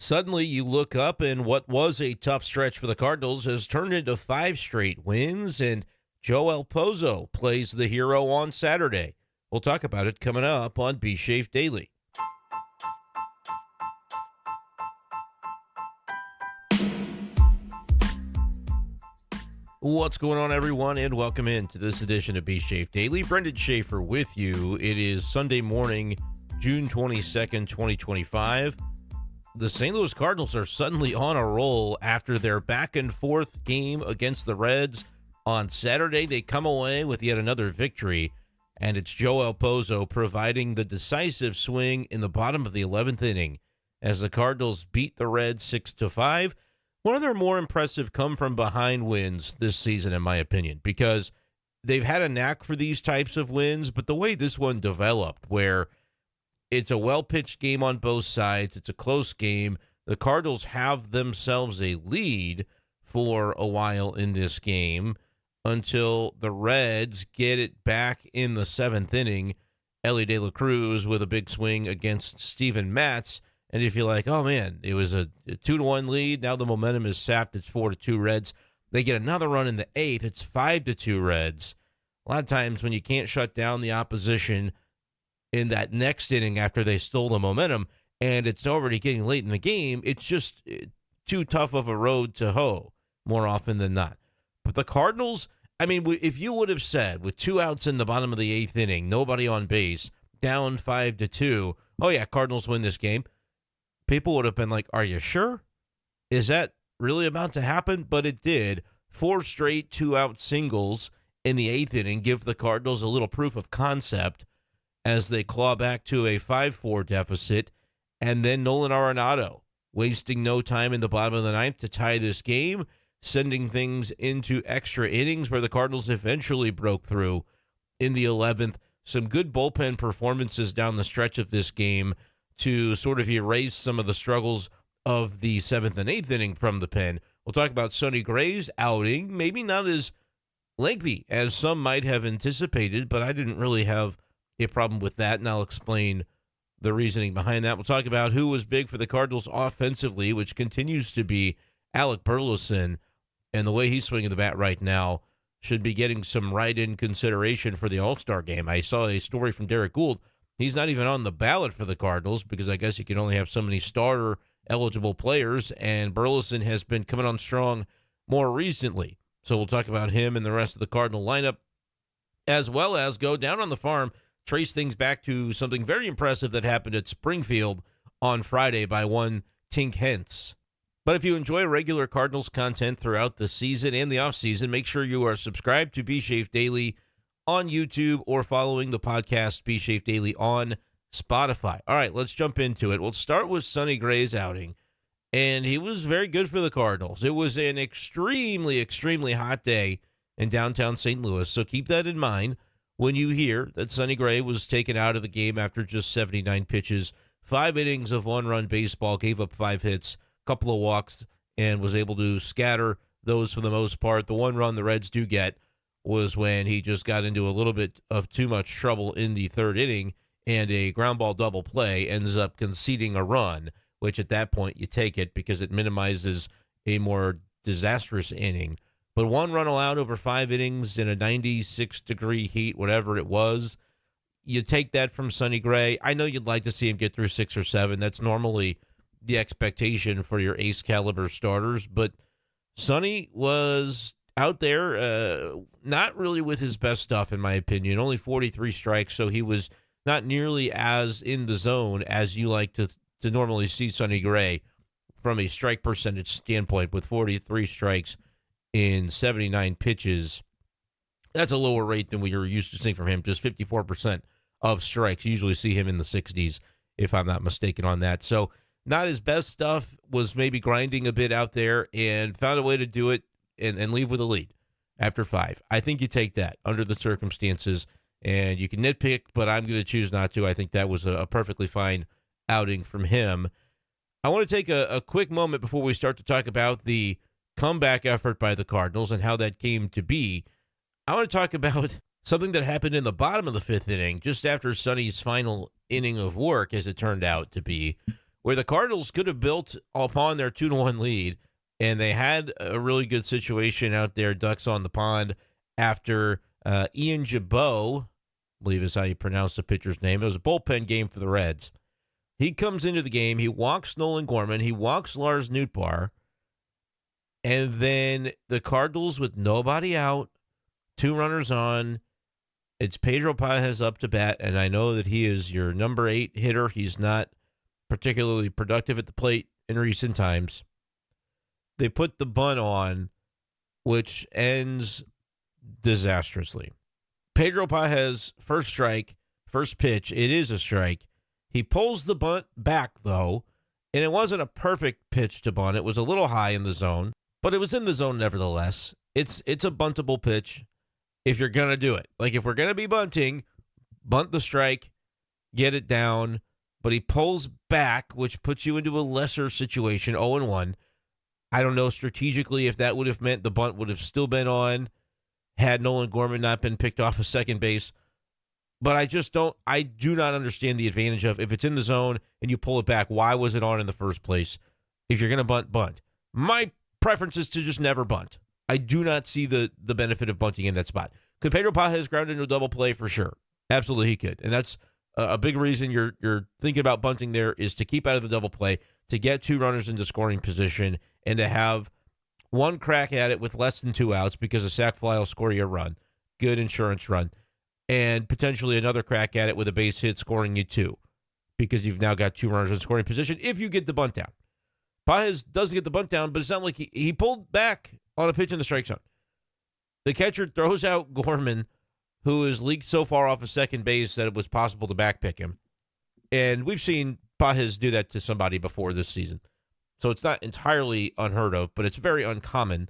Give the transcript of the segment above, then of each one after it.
Suddenly you look up and what was a tough stretch for the Cardinals has turned into 5 straight wins, and Yohel Pozo plays the hero on Saturday. We'll talk about it coming up on b-schaeff Daily. What's going on, everyone, and welcome in to this edition of b-schaeff Daily. Brenden Schaeffer with you. It is Sunday morning, June 22nd, 2025. The St. Louis Cardinals are suddenly on a roll after their back-and-forth game against the Reds. On Saturday, they come away with yet another victory, and it's Yohel Pozo providing the decisive swing in the bottom of the 11th inning as the Cardinals beat the Reds 6-5. One of their more impressive come-from-behind wins this season, in my opinion, because they've had a knack for these types of wins, but the way this one developed, where it's a well-pitched game on both sides, it's a close game, the Cardinals have themselves a lead for a while in this game until the Reds get it back in the 7th inning. Elly De La Cruz with a big swing against Steven Matz. And if you're like, oh, man, it was a 2-1 lead. Now the momentum is sapped. It's 4-2 Reds. They get another run in the 8th. It's 5-2 Reds. A lot of times when you can't shut down the opposition in that next inning after they stole the momentum and it's already getting late in the game, it's just too tough of a road to hoe more often than not. But the Cardinals, I mean, if you would have said with 2 outs in the bottom of the 8th inning, nobody on base, down 5-2, oh, yeah, Cardinals win this game, people would have been like, are you sure? Is that really about to happen? But it did. 4 straight 2-out singles in the 8th inning give the Cardinals a little proof of concept as they claw back to a 5-4 deficit. And then Nolan Arenado wasting no time in the bottom of the 9th to tie this game, sending things into extra innings where the Cardinals eventually broke through in the 11th. Some good bullpen performances down the stretch of this game to sort of erase some of the struggles of the 7th and 8th inning from the pen. We'll talk about Sonny Gray's outing, maybe not as lengthy as some might have anticipated, but I didn't really have a problem with that, and I'll explain the reasoning behind that. We'll talk about who was big for the Cardinals offensively, which continues to be Alec Burleson, and the way he's swinging the bat right now should be getting some write-in consideration for the All-Star game. I saw a story from Derek Gould. He's not even on the ballot for the Cardinals because I guess you can only have so many starter-eligible players, and Burleson has been coming on strong more recently. So we'll talk about him and the rest of the Cardinal lineup, as well as go down on the farm, trace things back to something very impressive that happened at Springfield on Friday by one Tink Hence. But if you enjoy regular Cardinals content throughout the season and the offseason, make sure you are subscribed to b-schaeff Daily on YouTube or following the podcast b-schaeff Daily on Spotify. All right, let's jump into it. We'll start with Sonny Gray's outing, and he was very good for the Cardinals. It was an extremely, extremely hot day in downtown St. Louis, so keep that in mind when you hear that Sonny Gray was taken out of the game after just 79 pitches, 5 innings of one-run baseball, gave up 5 hits, couple of walks, and was able to scatter those for the most part. The one run the Reds do get was when he just got into a little bit of too much trouble in the 3rd inning, and a ground ball double play ends up conceding a run, which at that point you take it because it minimizes a more disastrous inning. But 1 run allowed over 5 innings in a 96-degree heat, whatever it was, you take that from Sonny Gray. I know you'd like to see him get through 6 or 7. That's normally the expectation for your ace-caliber starters, but Sonny was out there, not really with his best stuff, in my opinion. Only 43 strikes, so he was not nearly as in the zone as you like to normally see Sonny Gray from a strike percentage standpoint with 43 strikes in 79 pitches. That's a lower rate than we were used to seeing from him, just 54% of strikes. You usually see him in the 60s, if I'm not mistaken on that. So not his best stuff, was maybe grinding a bit out there and found a way to do it and leave with a lead after 5. I think you take that under the circumstances, and you can nitpick, but I'm going to choose not to. I think that was a perfectly fine outing from him. I want to take a quick moment before we start to talk about the comeback effort by the Cardinals and how that came to be. I want to talk about something that happened in the bottom of the 5th inning, just after Sonny's final inning of work, as it turned out to be, where the Cardinals could have built upon their 2-1 lead, and they had a really good situation out there, ducks on the pond, after Ian Jabot, I believe is how you pronounce the pitcher's name. It was a bullpen game for the Reds. He comes into the game. He walks Nolan Gorman. He walks Lars Nootbaar. And then the Cardinals, with nobody out, 2 runners on, it's Pedro Pages up to bat, and I know that he is your number 8 hitter. He's not particularly productive at the plate in recent times. They put the bunt on, which ends disastrously. Pedro Pages, first strike, first pitch. It is a strike. He pulls the bunt back, though, and it wasn't a perfect pitch to bunt. It was a little high in the zone, but it was in the zone nevertheless. It's a buntable pitch if you're going to do it. Like, if we're going to be bunting, bunt the strike, get it down, but he pulls back, which puts you into a lesser situation, 0-1. I don't know strategically if that would have meant the bunt would have still been on had Nolan Gorman not been picked off of second base. But I do not understand the advantage of, if it's in the zone and you pull it back, why was it on in the first place? If you're going to bunt. My preference is to just never bunt. I do not see the benefit of bunting in that spot. Could Pedro Pages ground into a double play? For sure. Absolutely he could. And that's a big reason you're thinking about bunting there, is to keep out of the double play, to get 2 runners into scoring position, and to have one crack at it with less than 2 outs, because a sac fly will score you a run. Good insurance run. And potentially another crack at it with a base hit scoring you 2, because you've now got 2 runners in scoring position if you get the bunt down. Pages doesn't get the bunt down, but it's not like he pulled back on a pitch in the strike zone. The catcher throws out Gorman, who is leaked so far off of second base that it was possible to backpick him. And we've seen Pages do that to somebody before this season. So it's not entirely unheard of, but it's very uncommon.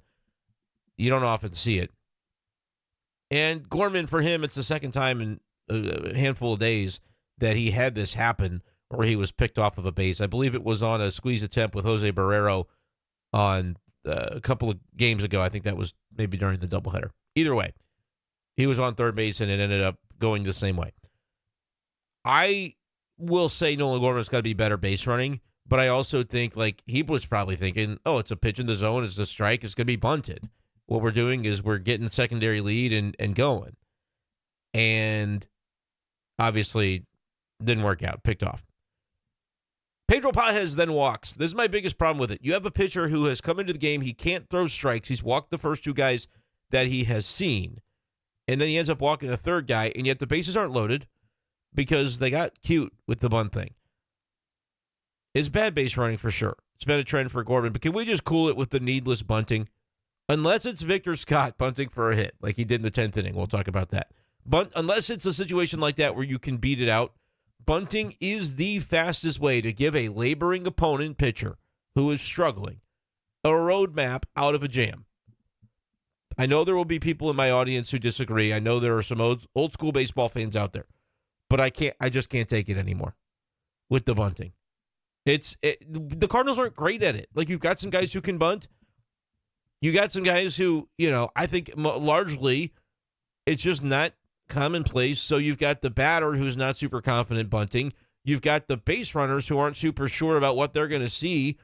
You don't often see it. And Gorman, for him, it's the second time in a handful of days that he had this happen, where he was picked off of a base. I believe it was on a squeeze attempt with Jose Barrero on a couple of games ago. I think that was maybe during the doubleheader. Either way, he was on third base, and it ended up going the same way. I will say Nolan Gorman's got to be better base running, but I also think, like, he was probably thinking, oh, it's a pitch in the zone, it's a strike, it's going to be bunted. What we're doing is we're getting secondary lead and going. And obviously didn't work out, picked off. Pedro Pages then walks. This is my biggest problem with it. You have a pitcher who has come into the game. He can't throw strikes. He's walked the first 2 guys that he has seen. And then he ends up walking a third guy, and yet the bases aren't loaded because they got cute with the bunt thing. It's bad base running for sure. It's been a trend for Gorman, but can we just cool it with the needless bunting? Unless it's Victor Scott bunting for a hit, like he did in the 10th inning. We'll talk about that. But unless it's a situation like that where you can beat it out, bunting is the fastest way to give a laboring opponent pitcher who is struggling a roadmap out of a jam. I know there will be people in my audience who disagree. I know there are some old school baseball fans out there, but I just can't take it anymore with the bunting. The Cardinals aren't great at it. Like, you've got some guys who can bunt. You got some guys who, I think largely it's just not commonplace. So you've got the batter who's not super confident bunting. You've got the base runners who aren't super sure about what they're going to see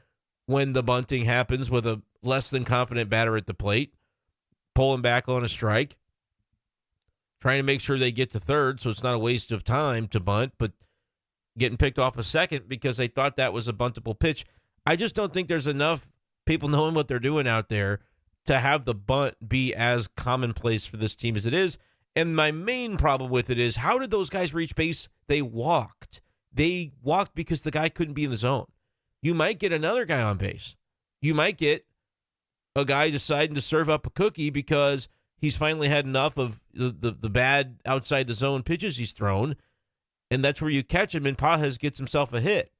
when the bunting happens with a less than confident batter at the plate, pulling back on a strike, trying to make sure they get to third so it's not a waste of time to bunt, but getting picked off a second because they thought that was a buntable pitch. I just don't think there's enough people knowing what they're doing out there to have the bunt be as commonplace for this team as it is. And my main problem with it is, how did those guys reach base? They walked. They walked because the guy couldn't be in the zone. You might get another guy on base. You might get a guy deciding to serve up a cookie because he's finally had enough of the bad outside the zone pitches he's thrown, and that's where you catch him, and Pages gets himself a hit.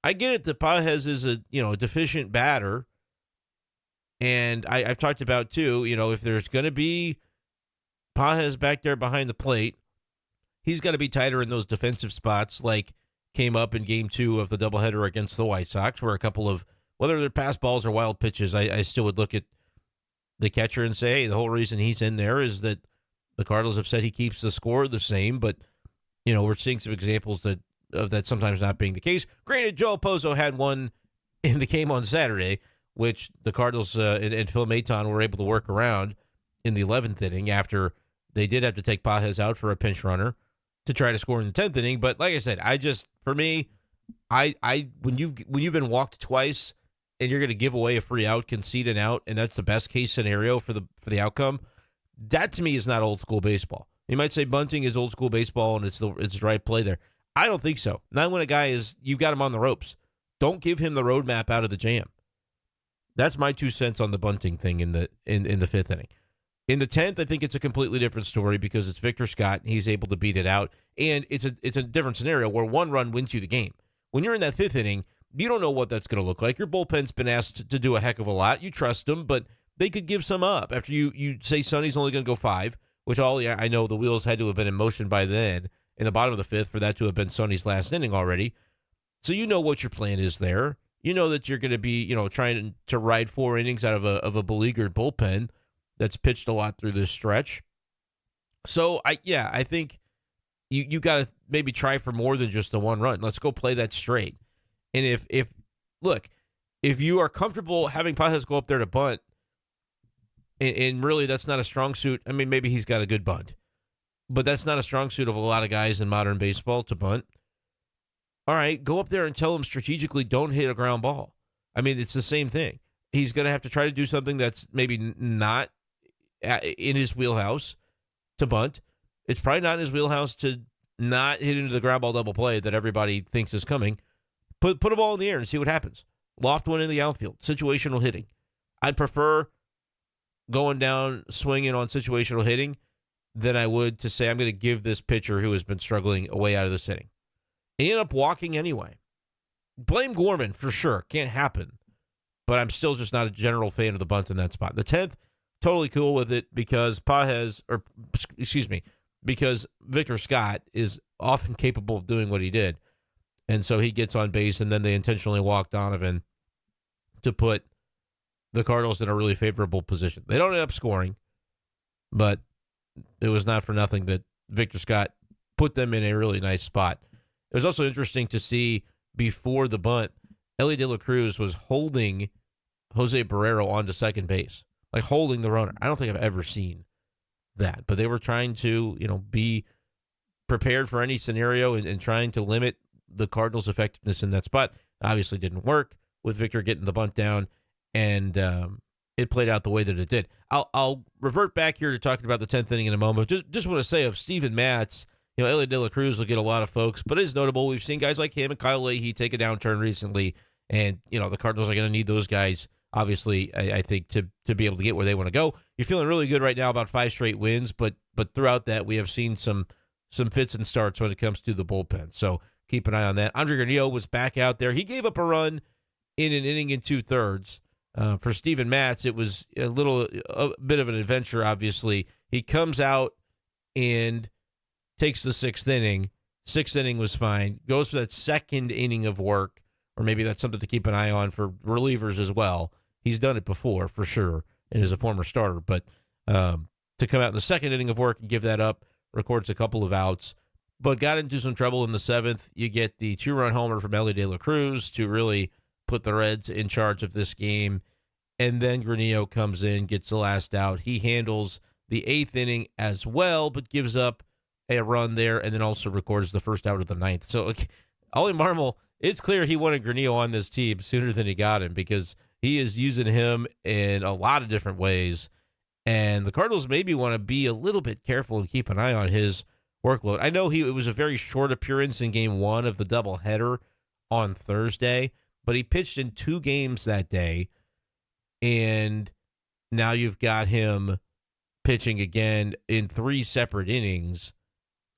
I get it that Pages is a deficient batter, and I've talked about too, if there's going to be Pages back there behind the plate, he's got to be tighter in those defensive spots, like came up in Game 2 of the doubleheader against the White Sox, where a couple of, whether they're pass balls or wild pitches, I still would look at the catcher and say, hey, the whole reason he's in there is that the Cardinals have said he keeps the score the same, but we're seeing some examples that of that sometimes not being the case. Granted, Yohel Pozo had one in the game on Saturday, which the Cardinals and Phil Maton were able to work around in the 11th inning after they did have to take Pages out for a pinch runner to try to score in the 10th inning. But like I said, for me, when you've been walked twice and you're going to give away a free out, concede an out, and that's the best case scenario for the outcome, that to me is not old school baseball. You might say Bunting is old school baseball and it's the right play there. I don't think so. Not when a guy you've got him on the ropes. Don't give him the roadmap out of the jam. That's my 2 cents on the Bunting thing in the 5th inning. In the 10th, I think it's a completely different story because it's Victor Scott. He's able to beat it out, and it's a different scenario where one run wins you the game. When you're in that 5th inning, you don't know what that's going to look like. Your bullpen's been asked to do a heck of a lot. You trust them, but they could give some up after you say Sonny's only going to go 5, which I know the wheels had to have been in motion by then in the bottom of the 5th for that to have been Sonny's last inning already. So you know what your plan is there. You know that you're going to be, trying to ride 4 innings out of a beleaguered bullpen that's pitched a lot through this stretch. So I think you got to maybe try for more than just the 1 run. Let's go play that straight. And if you are comfortable having Pages go up there to bunt, and really that's not a strong suit. I mean, maybe he's got a good bunt, but that's not a strong suit of a lot of guys in modern baseball to bunt. All right, go up there and tell him strategically don't hit a ground ball. I mean, it's the same thing. He's going to have to try to do something that's maybe not in his wheelhouse to bunt. It's probably not in his wheelhouse to not hit into the ground ball double play that everybody thinks is coming. Put a ball in the air and see what happens. Loft one in the outfield. Situational hitting. I'd prefer going down swinging on situational hitting than I would to say I'm going to give this pitcher who has been struggling a way out of this inning. He ended up walking anyway. Blame Gorman for sure. Can't happen. But I'm still just not a general fan of the bunt in that spot. The 10th, totally cool with it because because Victor Scott is often capable of doing what he did. And so he gets on base, and then they intentionally walk Donovan to put the Cardinals in a really favorable position. They don't end up scoring, but it was not for nothing that Victor Scott put them in a really nice spot. It was also interesting to see before the bunt, Elly De La Cruz was holding Jose Barrero onto second base, like holding the runner. I don't think I've ever seen that, but they were trying to, be prepared for any scenario and trying to limit the Cardinals' effectiveness in that spot. Obviously didn't work with Victor getting the bunt down, and it played out the way that it did. I'll revert back here to talking about the 10th inning in a moment. Just want to say of Steven Matz, Elly De La Cruz will get a lot of folks, but it is notable. We've seen guys like him and Kyle Leahy take a downturn recently, and, the Cardinals are going to need those guys, obviously, I think, to be able to get where they want to go. You're feeling really good right now about 5 straight wins, but throughout that, we have seen some fits and starts when it comes to the bullpen. So keep an eye on that. Andre Granillo was back out there. He gave up a run in an inning and 2/3. For Steven Matz, it was a bit of an adventure, obviously. He comes out and takes the 6th inning. 6th inning was fine. Goes for that 2nd inning of work, or maybe that's something to keep an eye on for relievers as well. He's done it before, for sure, and is a former starter. But to come out in the 2nd inning of work and give that up, records a couple of outs, but got into some trouble in the 7th. You get the 2-run homer from Elly De La Cruz to really put the Reds in charge of this game. And then Granillo comes in, gets the last out. He handles the 8th inning as well, but gives up a run there, and then also records the first out of the 9th. So Ollie Marmol, it's clear he wanted Granillo on this team sooner than he got him because he is using him in a lot of different ways. And the Cardinals maybe want to be a little bit careful and keep an eye on his workload. I know it was a very short appearance in game 1 of the doubleheader on Thursday, but he pitched in 2 games that day, and now you've got him pitching again in 3 separate innings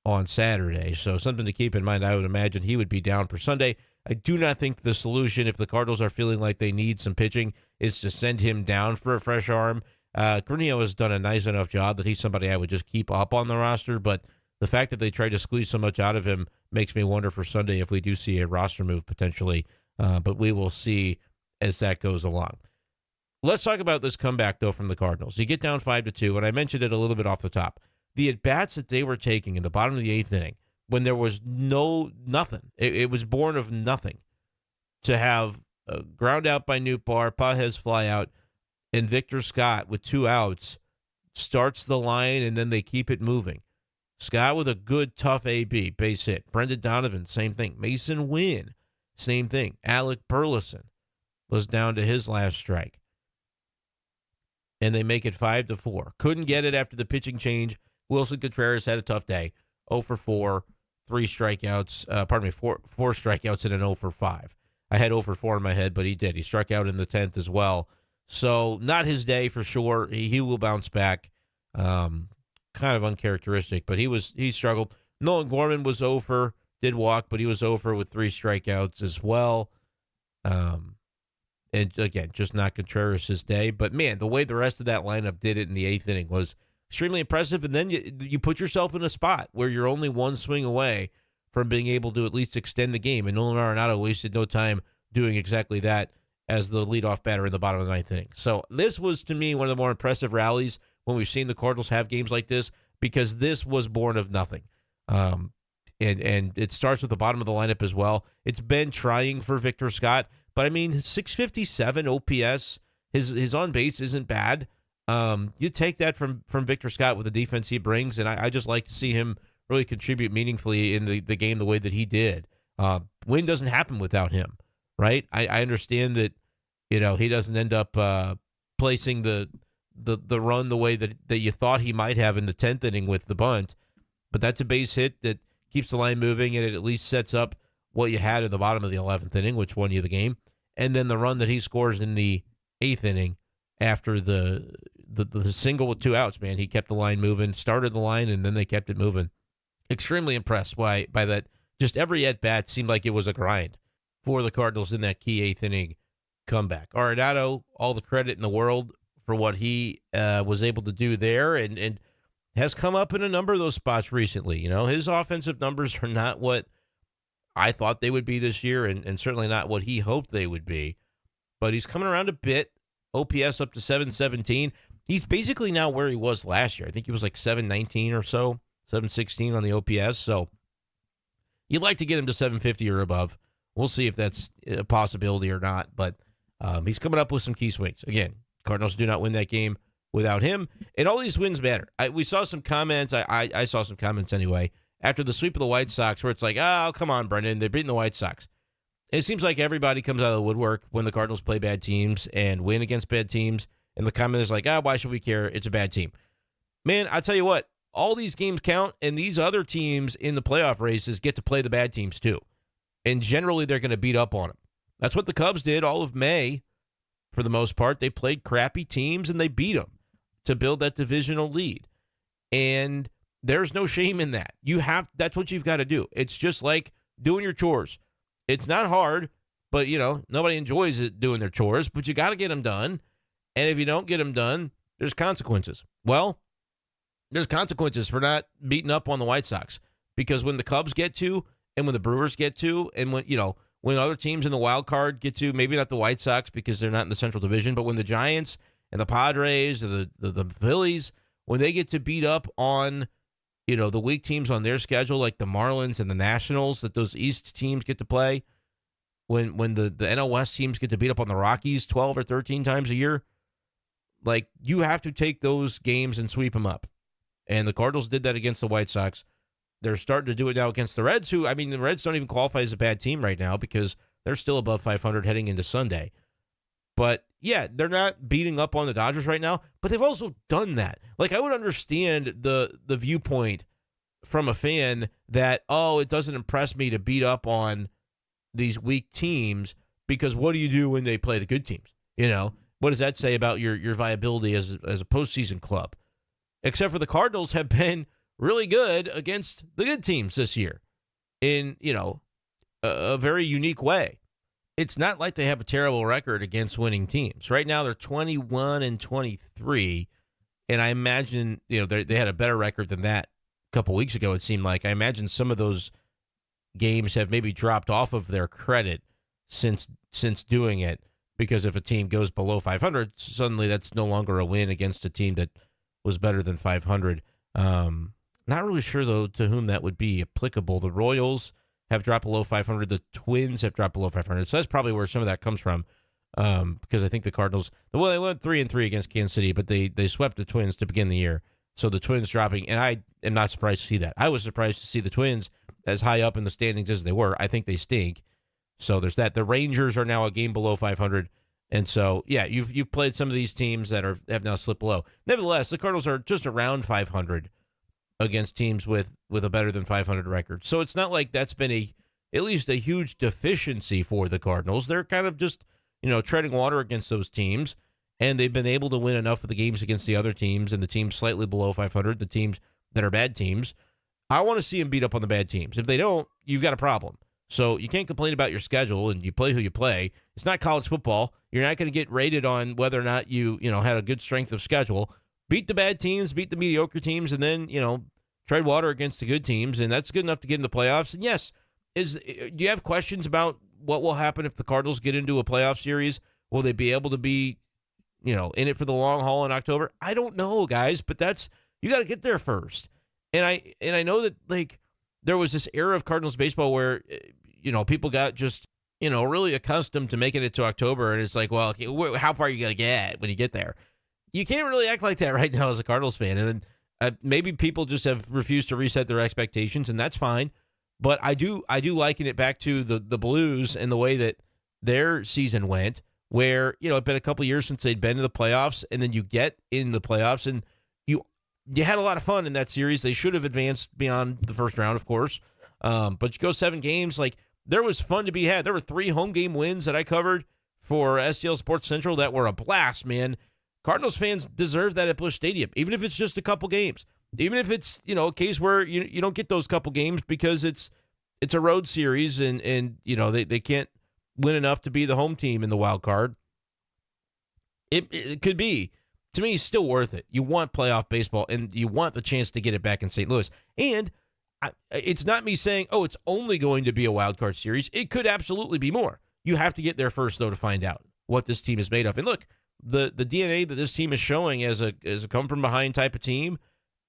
on Saturday. So something to keep in mind. I would imagine he would be down for Sunday. I do not think the solution, if the Cardinals are feeling like they need some pitching, is to send him down for a fresh arm. Granillo has done a nice enough job that he's somebody I would just keep up on the roster, but the fact that they tried to squeeze so much out of him makes me wonder for Sunday if we do see a roster move potentially, but we will see as that goes along. Let's talk about this comeback, though, from the Cardinals. You get down 5-2, and I mentioned it a little bit off the top. The at-bats that they were taking in the bottom of the 8th inning, when there was nothing. It was born of nothing to have a ground out by Nootbaar, Pages fly out, and Victor Scott with 2 outs starts the line, and then they keep it moving. Scott with a good, tough AB, base hit. Brendan Donovan, same thing. Mason Wynn, same thing. Alec Burleson was down to his last strike. And they make it 5-4. Couldn't get it after the pitching change. Wilson Contreras had a tough day. 0 for 4, 3 strikeouts. 4 strikeouts and an 0 for 5. I had 0 for 4 in my head, but he did. He struck out in the 10th as well. So not his day for sure. He will bounce back. Kind of uncharacteristic, but he struggled. Nolan Gorman was 0 for, did walk, but he was 0 for with 3 strikeouts as well. And again, just not Contreras' day. But man, the way the rest of that lineup did it in the 8th inning was extremely impressive. And then you put yourself in a spot where you're only one swing away from being able to at least extend the game. And Nolan Arenado wasted no time doing exactly that as the leadoff batter in the bottom of the 9th inning. So this was, to me, one of the more impressive rallies when we've seen the Cardinals have games like this, because this was born of nothing. And it starts with the bottom of the lineup as well. It's been trying for Victor Scott, but I mean, 657 OPS, his on base isn't bad. You take that from Victor Scott with the defense he brings, and I just like to see him really contribute meaningfully in the game the way that he did. Win doesn't happen without him, right? I understand that, he doesn't end up placing the run the way that you thought he might have in the 10th inning with the bunt, but that's a base hit that keeps the line moving, and it at least sets up what you had in the bottom of the 11th inning, which won you the game. And then the run that he scores in the 8th inning after the single with 2 outs, man, he kept the line moving, started the line, and then they kept it moving. Extremely impressed by that. Just every at-bat seemed like it was a grind for the Cardinals in that key 8th inning comeback. Arenado, all the credit in the world for what he was able to do there, and has come up in a number of those spots recently. His offensive numbers are not what I thought they would be this year, and certainly not what he hoped they would be. But he's coming around a bit. OPS up to 717. He's basically now where he was last year. I think he was like 719 or so, 716 on the OPS. So you'd like to get him to 750 or above. We'll see if that's a possibility or not. But he's coming up with some key swings. Again, Cardinals do not win that game without him. And all these wins matter. We saw some comments. I saw some comments anyway after the sweep of the White Sox where it's like, oh, come on, Brendan. They're beating the White Sox. It seems like everybody comes out of the woodwork when the Cardinals play bad teams and win against bad teams. And the comment is like, why should we care? It's a bad team. Man, I tell you what, all these games count, and these other teams in the playoff races get to play the bad teams too. And generally, they're going to beat up on them. That's what the Cubs did all of May. For the most part, they played crappy teams, and they beat them to build that divisional lead. And there's no shame in that. That's what you've got to do. It's just like doing your chores. It's not hard, but, nobody enjoys it doing their chores, but you got to get them done. And if you don't get them done, there's consequences. Well, there's consequences for not beating up on the White Sox, because when the Cubs get to, and when the Brewers get to, and when other teams in the wild card get to, maybe not the White Sox because they're not in the Central Division, but when the Giants and the Padres or the Phillies, when they get to beat up on, the weak teams on their schedule, like the Marlins and the Nationals, that those East teams get to play, when the NL West teams get to beat up on the Rockies 12 or 13 times a year, like, you have to take those games and sweep them up. And the Cardinals did that against the White Sox. They're starting to do it now against the Reds, the Reds don't even qualify as a bad team right now because they're still above 500 heading into Sunday. But, yeah, they're not beating up on the Dodgers right now, but they've also done that. Like, I would understand the viewpoint from a fan that, it doesn't impress me to beat up on these weak teams, because what do you do when they play the good teams? What does that say about your viability as a postseason club? Except for the Cardinals have been really good against the good teams this year in, a very unique way. It's not like they have a terrible record against winning teams. Right now, they're 21-23, and I imagine, they had a better record than that a couple weeks ago, it seemed like. I imagine some of those games have maybe dropped off of their credit since doing it, because if a team goes below 500, suddenly that's no longer a win against a team that was better than 500. Not really sure, though, to whom that would be applicable. The Royals have dropped below 500. The Twins have dropped below 500. So that's probably where some of that comes from, because I think the Cardinals, well, they went 3-3 against Kansas City, but they swept the Twins to begin the year. So the Twins dropping, and I am not surprised to see that. I was surprised to see the Twins as high up in the standings as they were. I think they stink. So there's that. The Rangers are now a game below 500. And so, yeah, you've played some of these teams that have now slipped below. Nevertheless, the Cardinals are just around 500 against teams with a better than 500 record. So it's not like that's been at least a huge deficiency for the Cardinals. They're kind of just, treading water against those teams, and they've been able to win enough of the games against the other teams and the teams slightly below 500, the teams that are bad teams. I want to see them beat up on the bad teams. If they don't, you've got a problem. So you can't complain about your schedule, and you play who you play. It's not college football. You're not going to get rated on whether or not you had a good strength of schedule. Beat the bad teams, beat the mediocre teams, and then, tread water against the good teams, and that's good enough to get in the playoffs. And yes, do you have questions about what will happen if the Cardinals get into a playoff series? Will they be able to be, in it for the long haul in October? I don't know, guys, but you got to get there first. And I know that, like, there was this era of Cardinals baseball where, people got just, really accustomed to making it to October. And it's like, well, how far are you going to get when you get there? You can't really act like that right now as a Cardinals fan. And maybe people just have refused to reset their expectations, and that's fine. But I do liken it back to the Blues and the way that their season went, where, it'd been a couple of years since they'd been to the playoffs, and then you get in the playoffs, and you had a lot of fun in that series. They should have advanced beyond the first round, of course. But you go 7 games, like, there was fun to be had. There were 3 home game wins that I covered for STL Sports Central that were a blast, man. Cardinals fans deserve that at Busch Stadium, even if it's just a couple games. Even if it's, a case where you don't get those couple games because it's a road series and they can't win enough to be the home team in the wild card. It could be. To me, it's still worth it. You want playoff baseball, and you want the chance to get it back in St. Louis. And it's not me saying, it's only going to be a wild card series. It could absolutely be more. You have to get there first, though, to find out what this team is made of. And look, the DNA that this team is showing as a come-from-behind type of team,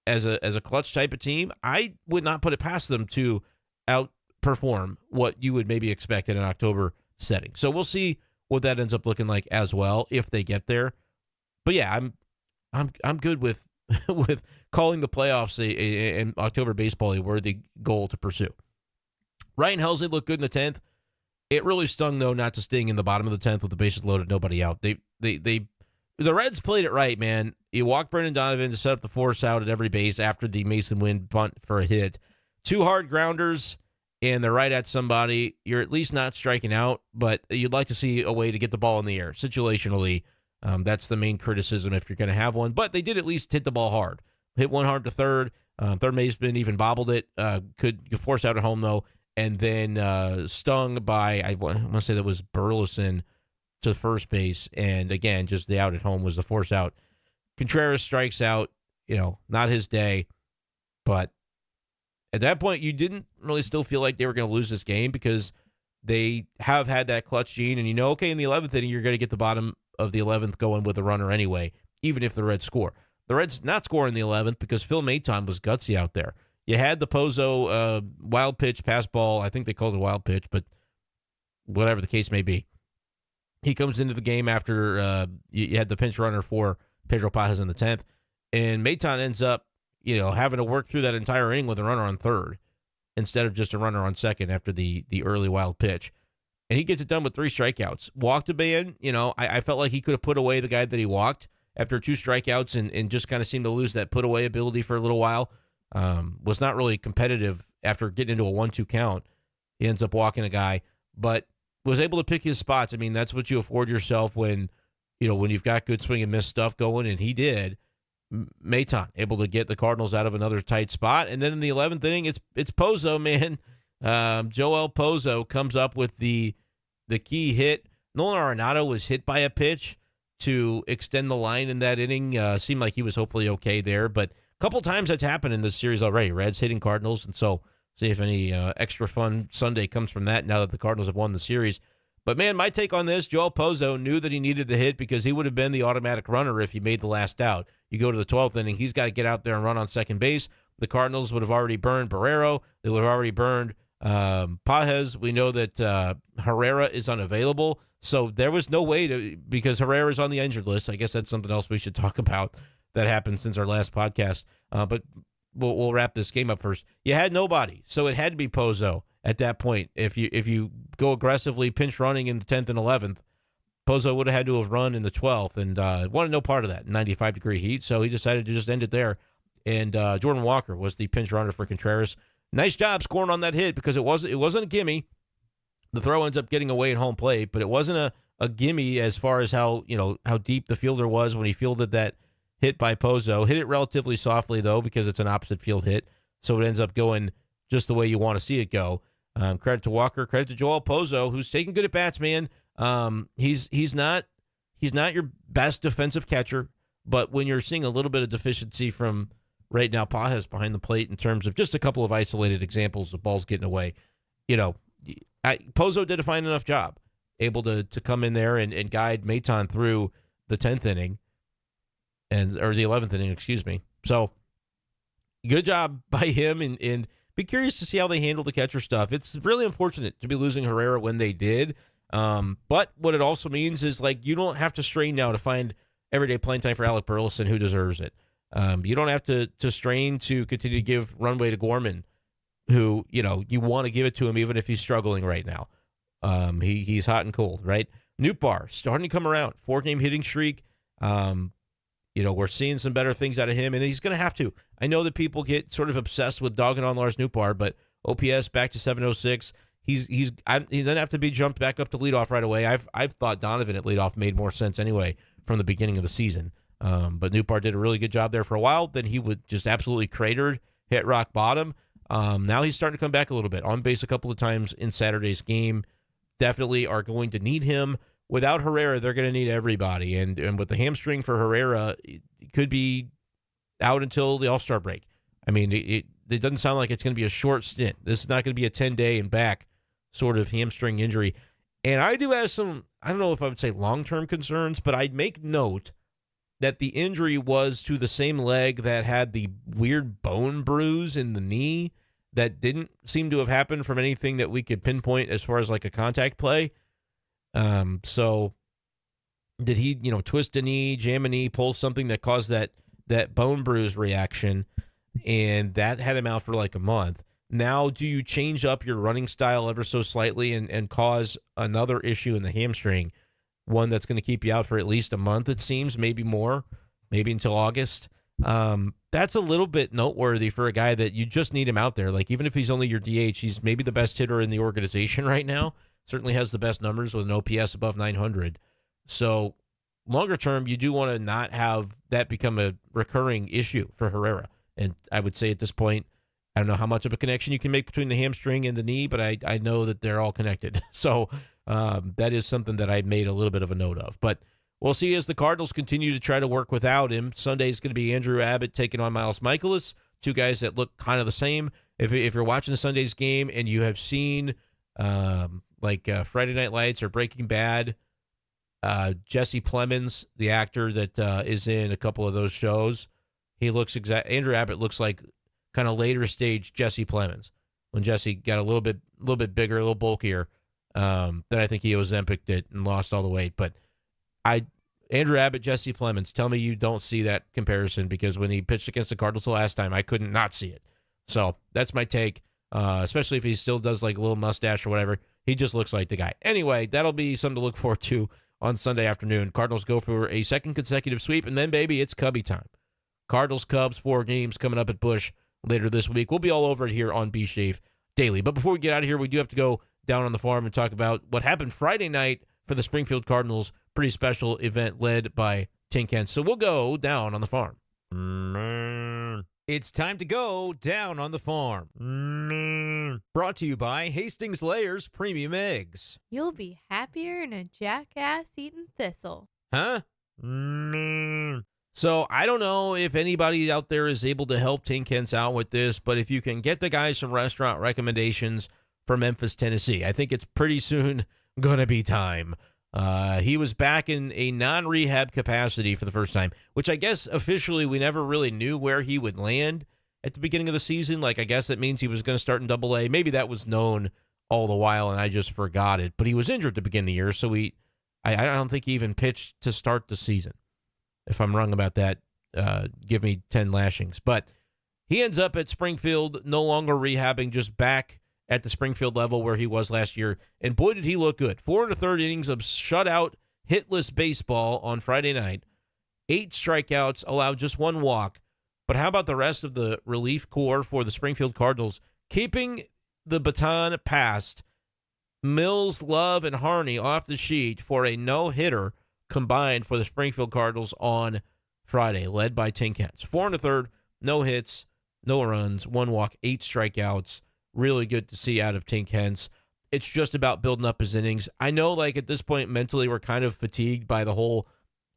as a clutch type of team, I would not put it past them to outperform what you would maybe expect in an October setting. So we'll see what that ends up looking like as well if they get there. But yeah, I'm good with with calling the playoffs in October baseball a worthy goal to pursue. Ryan Helsley looked good in the 10th. It really stung, though, not to sting in the bottom of the 10th with the bases loaded, nobody out. The Reds played it right, man. You walk Brendan Donovan to set up the force out at every base after the Mason Wynn bunt for a hit. 2 hard grounders, and they're right at somebody. You're at least not striking out, but you'd like to see a way to get the ball in the air situationally. That's the main criticism if you're going to have one. But they did at least hit the ball hard. Hit one hard to third. Third baseman even bobbled it. Could force out at home, though. And then stung by, I want to say that was Burleson to first base. And again, just the out at home was the force out. Contreras strikes out, not his day. But at that point, you didn't really still feel like they were going to lose this game because they have had that clutch gene. And okay, in the 11th inning, you're going to get the bottom of the 11th going with a runner anyway, even if the Reds score. The Reds not score in the 11th because Phil Maton was gutsy out there. You had the Pozo wild pitch, pass ball. I think they called it a wild pitch, but whatever the case may be. He comes into the game after you had the pinch runner for Pedro Pajas in the 10th, and Maton ends up, having to work through that entire inning with a runner on third instead of just a runner on second after the early wild pitch. And he gets it done with 3 strikeouts. Walked a man, I felt like he could have put away the guy that he walked after 2 strikeouts and just kind of seemed to lose that put away ability for a little while. Was not really competitive after getting into a 1-2 count. He ends up walking a guy, but was able to pick his spots. I mean, that's what you afford yourself when you've got good swing and miss stuff going, and he did. Maton able to get the Cardinals out of another tight spot. And then in the 11th inning, it's Pozo, man. Yohel Pozo comes up with the key hit. Nolan Arenado was hit by a pitch to extend the line in that inning. Seemed like he was hopefully okay there, but a couple times that's happened in this series already. Reds hitting Cardinals, and so see if any extra fun Sunday comes from that now that the Cardinals have won the series. But, man, my take on this, Yohel Pozo knew that he needed the hit because he would have been the automatic runner if he made the last out. You go to the 12th inning, he's got to get out there and run on second base. the Cardinals would have already burned Barrero. They would have already burned Pages. We know that Herrera is unavailable. So there was no way to, because Herrera is on the injured list. I guess that's something else we should talk about that happened since our last podcast. But we'll wrap this game up first. You had nobody, so it had to be Pozo at that point. If you go aggressively pinch running in the 10th and 11th, Pozo would have had to have run in the 12th and wanted no part of that 95-degree heat, so he decided to just end it there. And Jordan Walker was the pinch runner for Contreras. Nice job scoring on that hit because it wasn't a gimme. The throw ends up getting away at home plate, but it wasn't a gimme as far as how deep the fielder was when he fielded that hit by Pozo. Hit it relatively softly, though, because it's an opposite field hit, so it ends up going just the way you want to see it go. Credit to Walker, credit to Yohel Pozo, who's taking good at bats, man. He's not your best defensive catcher, but when you're seeing a little bit of deficiency from right now Pages behind the plate in terms of just a couple of isolated examples of balls getting away, Pozo did a fine enough job, able to come in there and guide Maton through the 10th inning or the 11th inning, excuse me. So good job by him, and be curious to see how they handle the catcher stuff. It's really unfortunate to be losing Herrera when they did. But what it also means is, like, you don't have to strain now to find everyday playing time for Alec Burleson, who deserves it. You don't have to strain to continue to give runway to Gorman, who, you want to give it to him even if he's struggling right now. He's hot and cold, right? Nootbaar starting to come around. 4-game hitting streak. We're seeing some better things out of him, and he's going to have to. I know that people get sort of obsessed with dogging on Lars Nootbaar, but OPS back to 706. He doesn't have to be jumped back up to leadoff right away. I've thought Donovan at leadoff made more sense anyway from the beginning of the season. But Nootbaar did a really good job there for a while. Then he would just absolutely cratered, hit rock bottom. Now he's starting to come back a little bit. On base a couple of times in Saturday's game. Definitely are going to need him. Without Herrera, they're going to need everybody. And with the hamstring for Herrera, it could be out until the All-Star break. I mean, it doesn't sound like it's going to be a short stint. This is not going to be a 10-day and back sort of hamstring injury. And I do have some, I don't know if I would say long-term concerns, but I'd make note that the injury was to the same leg that had the weird bone bruise in the knee that didn't seem to have happened from anything that we could pinpoint as far as like a contact play. So did he, twist a knee, jam a knee, pull something that caused that bone bruise reaction? And that had him out for like a month. Now, do you change up your running style ever so slightly and cause another issue in the hamstring, one that's going to keep you out for at least a month, it seems, maybe more, maybe until August? That's a little bit noteworthy for a guy that you just need him out there. Like, even if he's only your DH, he's maybe the best hitter in the organization right now. Certainly has the best numbers with an OPS above 900. So longer term, you do want to not have that become a recurring issue for Herrera. And I would say at this point, I don't know how much of a connection you can make between the hamstring and the knee, but I know that they're all connected. So that is something that I made a little bit of a note of. But we'll see as the Cardinals continue to try to work without him. Sunday is going to be Andrew Abbott taking on Miles Michaelis, two guys that look kind of the same. If you're watching Sunday's game and you have seen Friday Night Lights or Breaking Bad, Jesse Plemons, the actor that is in a couple of those shows, Andrew Abbott looks like kind of later stage Jesse Plemons, when Jesse got a little bit bigger, a little bulkier. Then I think he Ozempic'd it and lost all the weight. But Andrew Abbott, Jesse Plemons, tell me you don't see that comparison, because when he pitched against the Cardinals the last time, I couldn't not see it. So that's my take, especially if he still does like a little mustache or whatever. He just looks like the guy. Anyway, that'll be something to look forward to on Sunday afternoon. Cardinals go for a second consecutive sweep, and then, baby, it's Cubby time. Cardinals, Cubs, 4 games coming up at Busch later this week. We'll be all over it here on B-Schaeff Daily. But before we get out of here, we do have to go down on the farm and talk about what happened Friday night for the Springfield Cardinals. Pretty special event led by Tink Hence. So we'll go down on the farm. It's time to go down on the farm. Brought to you by Hastings Layers Premium Eggs. You'll be happier than a jackass eating thistle. Huh? So I don't know if anybody out there is able to help Tink Hence out with this, but if you can get the guys some restaurant recommendations for Memphis, Tennessee, I think it's pretty soon going to be time. He was back in a non-rehab capacity for the first time, which I guess officially we never really knew where he would land. at the beginning of the season. Like, I guess that means he was going to start in Double-A. Maybe that was known all the while, and I just forgot it. But he was injured to begin the year, so I don't think he even pitched to start the season. If I'm wrong about that, give me 10 lashings. But he ends up at Springfield, no longer rehabbing, just back at the Springfield level where he was last year. And boy, did he look good. 4 1/3 innings of shutout, hitless baseball on Friday night. 8 strikeouts, allowed just 1 walk. But how about the rest of the relief corps for the Springfield Cardinals? Keeping the baton passed, Mills, Love, and Harney off the sheet for a no-hitter combined for the Springfield Cardinals on Friday, led by Tink Hence. 4 1/3, no hits, no runs, 1 walk, 8 strikeouts. Really good to see out of Tink Hence. It's just about building up his innings. I know, like, at this point, mentally, we're kind of fatigued by the whole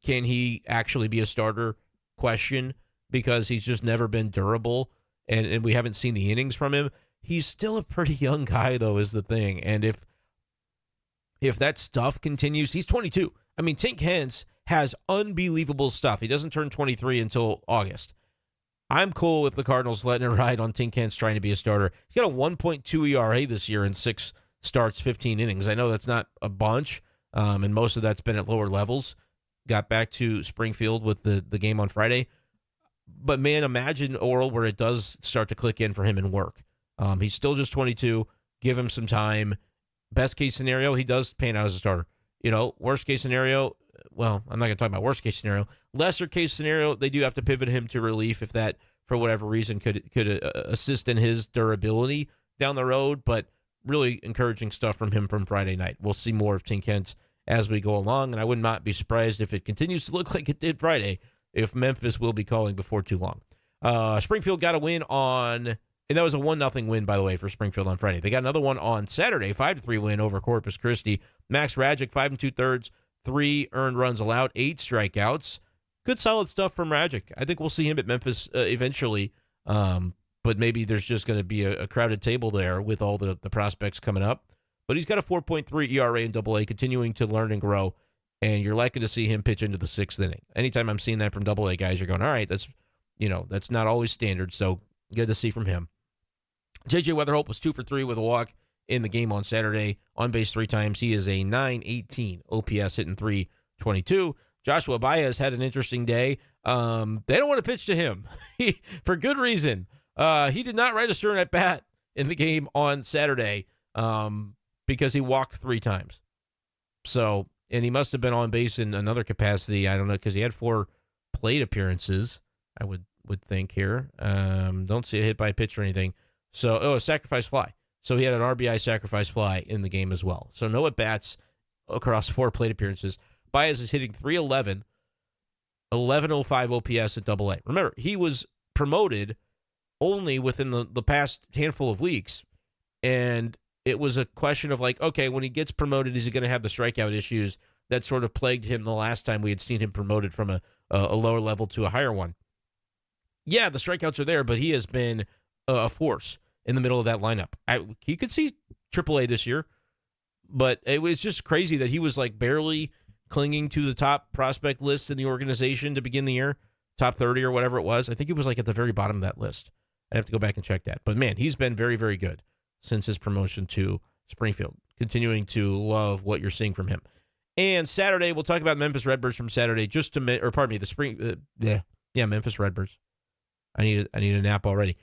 can he actually be a starter question because he's just never been durable, and we haven't seen the innings from him. He's still a pretty young guy, though, is the thing. And if that stuff continues, he's 22. I mean, Tink Hence has unbelievable stuff. He doesn't turn 23 until August. I'm cool with the Cardinals letting it ride on Tink Hence trying to be a starter. He's got a 1.2 ERA this year in 6 starts, 15 innings. I know that's not a bunch, and most of that's been at lower levels. Got back to Springfield with the game on Friday. But, man, imagine a world where it does start to click in for him and work. He's still just 22. Give him some time. Best case scenario, he does pan out as a starter. Worst case scenario, well, I'm not going to talk about worst case scenario. Lesser case scenario, they do have to pivot him to relief if that, for whatever reason, could assist in his durability down the road. But really encouraging stuff from him from Friday night. We'll see more of Tink Hence as we go along, and I would not be surprised if it continues to look like it did Friday, if Memphis will be calling before too long. Springfield got a win and that was a 1-0 win, by the way, for Springfield on Friday. They got another one on Saturday, 5-3 win over Corpus Christi. Max Rajic, 5 2/3, 3 earned runs allowed, 8 strikeouts. Good, solid stuff from Rajic. I think we'll see him at Memphis eventually, but maybe there's just going to be a crowded table there with all the prospects coming up. But he's got a 4.3 ERA in Double-A, continuing to learn and grow, and you're likely to see him pitch into the 6th inning. Anytime I'm seeing that from Double-A guys, you're going, all right, that's not always standard, so good to see from him. J.J. Weatherhope was 2 for 3 with a walk in the game on Saturday, on base 3 times. He is a .918 OPS, hitting .322. Joshua Baez had an interesting day. They don't want to pitch to him for good reason. He did not register an at-bat in the game on Saturday because he walked 3 times. So, and he must have been on base in another capacity. I don't know, because he had 4 plate appearances, I would think here. Don't see a hit by a pitch or anything. So, a sacrifice fly. So he had an RBI sacrifice fly in the game as well. So no at-bats across 4 plate appearances. Baez is hitting .311, 1105 OPS at Double-A. Remember, he was promoted only within the past handful of weeks, and it was a question of like, okay, when he gets promoted, is he going to have the strikeout issues that sort of plagued him the last time we had seen him promoted from a lower level to a higher one? Yeah, the strikeouts are there, but he has been a force in the middle of that lineup. He could see AAA this year, but it was just crazy that he was like barely clinging to the top prospect list in the organization to begin the year, top 30 or whatever it was. I think he was like at the very bottom of that list. I'd have to go back and check that. But man, he's been very, very good since his promotion to Springfield. Continuing to love what you're seeing from him. And Saturday, we'll talk about Memphis Redbirds from Saturday. Memphis Redbirds. I need a nap already.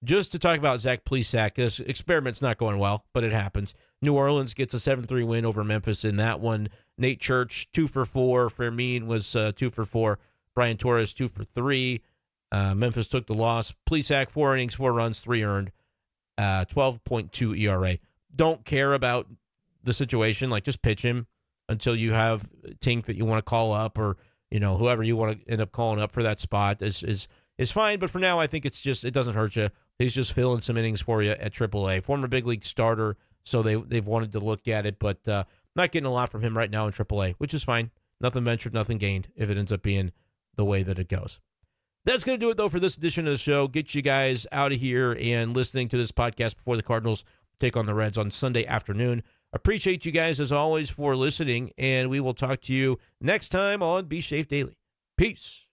Just to talk about Zach Plesac, this experiment's not going well, but it happens. New Orleans gets a 7-3 win over Memphis in that one. Nate Church, 2 for 4. Fermin was 2 for 4. Brian Torres, 2 for 3. Memphis took the loss. Plesac, 4 innings, 4 runs, 3 earned. 12.2 ERA. Don't care about the situation. Like, just pitch him until you have Tink that you want to call up, or whoever you want to end up calling up for that spot is fine. But for now, I think it doesn't hurt you. He's just filling some innings for you at AAA. Former big league starter, so they've wanted to look at it, but not getting a lot from him right now in AAA, which is fine. Nothing ventured, nothing gained if it ends up being the way that it goes. That's going to do it, though, for this edition of the show. Get you guys out of here and listening to this podcast before the Cardinals take on the Reds on Sunday afternoon. Appreciate you guys, as always, for listening, and we will talk to you next time on b-schaeff Daily. Peace.